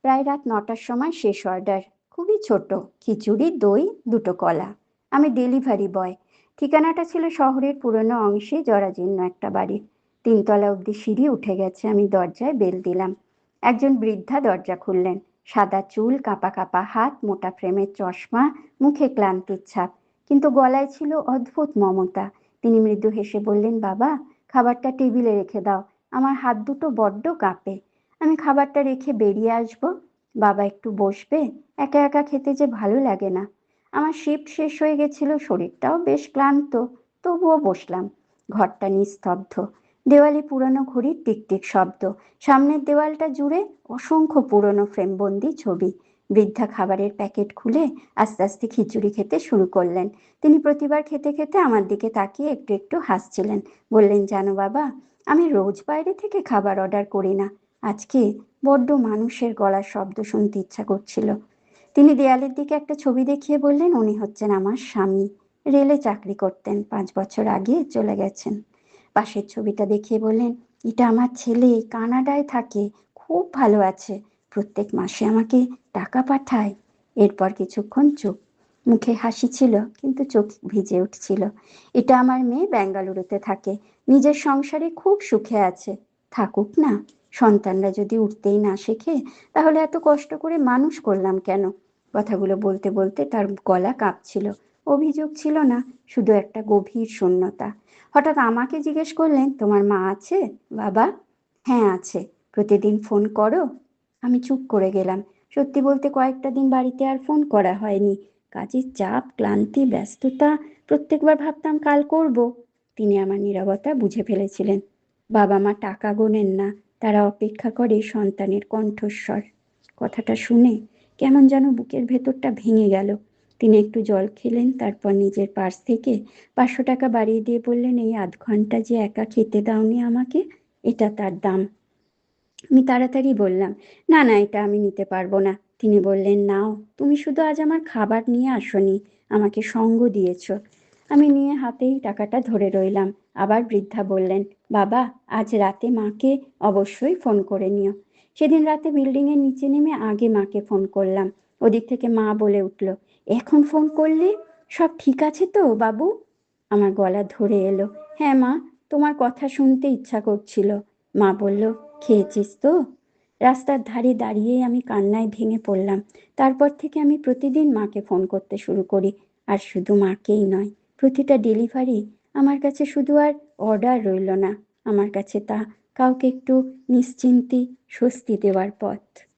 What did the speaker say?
প্রায় রাত ৯টার সময় শেষ অর্ডার। খুবই ছোট, খিচুড়ি, দই, দুটো কলা। আমি ডেলিভারি বয়। ঠিকানাটা ছিল শহরের পুরনো অংশে জরাজীর্ণ একটা বাড়ির। ৩ তলা অবধি সিঁড়ি উঠে গেছে। আমি দরজায় বেল দিলাম। একজন বৃদ্ধা দরজা খুললেন। সাদা চুল, কাঁপা কাঁপা হাত, মোটা ফ্রেমের চশমা, মুখে ক্লান্তির ছাপ, কিন্তু গলায় ছিল অদ্ভুত মমতা। তিনি মৃদু হেসে বললেন, বাবা, খাবারটা টেবিলে রেখে দাও, আমার হাত দুটো বড্ড কাঁপে। আমি খাবারটা রেখে বেরিয়ে আসবো। বাবা একটু বসবে? একা একা খেতে যে ভালো লাগে না। আমার শিফট শেষ হয়ে গেছিল, শরীরটাও বেশ ক্লান্ত, তবুও বসলাম। ঘরটা নিস্তব্ধ। দেওয়ালে পুরনো ঘড়ির টিকটিক শব্দ। সামনের দেওয়ালটা জুড়ে অসংখ্য পুরনো ফ্রেমবন্দি ছবি। বৃদ্ধা খাবারের প্যাকেট খুলে আস্তে আস্তে খিচুড়ি খেতে শুরু করলেন। তিনি প্রতিবার খেতে খেতে আমার দিকে তাকিয়ে একটু একটু হাসছিলেন। বললেন, জানো বাবা, আমি রোজ বাইরে থেকে খাবার অর্ডার করি না। আজকে বড্ড মানুষের গলার শব্দ শুনতে ইচ্ছা করছিল। তিনি দেয়ালের দিকে একটা ছবি দেখিয়ে বললেন, উনি হচ্ছেন আমার স্বামী। রেলে চাকরি করতেন, 5 বছর আগে চলে গেছেন। পাশের ছবিটা দেখিয়ে বললেন, এটা আমার ছেলে, কানাডায় থাকে, খুব ভালো আছে, প্রত্যেক মাসে আমাকে টাকা পাঠায়। এরপর কিছুক্ষণ চুপ। মুখে হাসি ছিল, কিন্তু চোখ ভিজে উঠছিল। এটা আমার মেয়ে, বেঙ্গালুরুতে থাকে, নিজের সংসারে খুব সুখে আছে। থাকুক না, সন্তানরা যদি উঠতেই না শেখে তাহলে এত কষ্ট করে মানুষ করলাম কেন? কথাগুলো বলতে বলতে তার গলা কাঁপছিল। অভিযোগ ছিল না, শুধু একটা গভীর শূন্যতা। হঠাৎ আমাকে জিজ্ঞেস করলেন, তোমার মা আছে? বাবা, হ্যাঁ আছে। প্রতিদিন ফোন করো? আমি চুপ করে গেলাম। সত্যি বলতে কয়েকটা দিন বাড়িতে আর ফোন করা হয়নি। কাজের চাপ, ক্লান্তি, ব্যস্ততা। প্রত্যেকবার ভাবতাম কাল করব। তিনি আমার নীরবতা বুঝে ফেলেছিলেন। বাবা মা টাকা গোনেন না, তারা অপেক্ষা করে সন্তানের কণ্ঠস্বর। কথাটা শুনে কেমন যেন বুকের ভেতরটা ভেঙে গেল। তিনি একটু জল খেলেন, তারপর নিজের পার্স থেকে 500 টাকা বাড়িয়ে দিয়ে বললেন, এই আধ ঘন্টা যে একা খেতে দাওনি আমাকে, এটা তার দাম। আমি তাড়াতাড়ি বললাম, না না, এটা আমি নিতে পারবো না। তিনি বললেন, নাও, তুমি শুধু আজ আমার খাবার নিয়ে আসোনি, আমাকে সঙ্গ দিয়েছ। আমি নিয়ে হাতেই টাকাটা ধরে রইলাম। আবার বৃদ্ধা বললেন, বাবা, আজ রাতে মাকে অবশ্যই ফোন করে নিও। সেদিন রাতে বিল্ডিংয়ের নিচে নেমে আগে মাকে ফোন করলাম। ওদিক থেকে মা বলে উঠল, এখন ফোন করলে? সব ঠিক আছে তো বাবু? আমার গলা ধরে এলো। হ্যাঁ মা, তোমার কথা শুনতে ইচ্ছা করছিল। মা বলল, খেয়েছিস তো? রাস্তার ধারে দাঁড়িয়ে আমি কান্নায় ভেঙে পড়লাম। তারপর থেকে আমি প্রতিদিন মাকে ফোন করতে শুরু করি। আর শুধু মাকেই নয়, প্রতিটা ডেলিভারি আমার কাছে শুধু আর অর্ডার রইল না, আমার কাছে তা কাউকে একটু নিশ্চিন্তি স্বস্তি দেওয়ার পথ।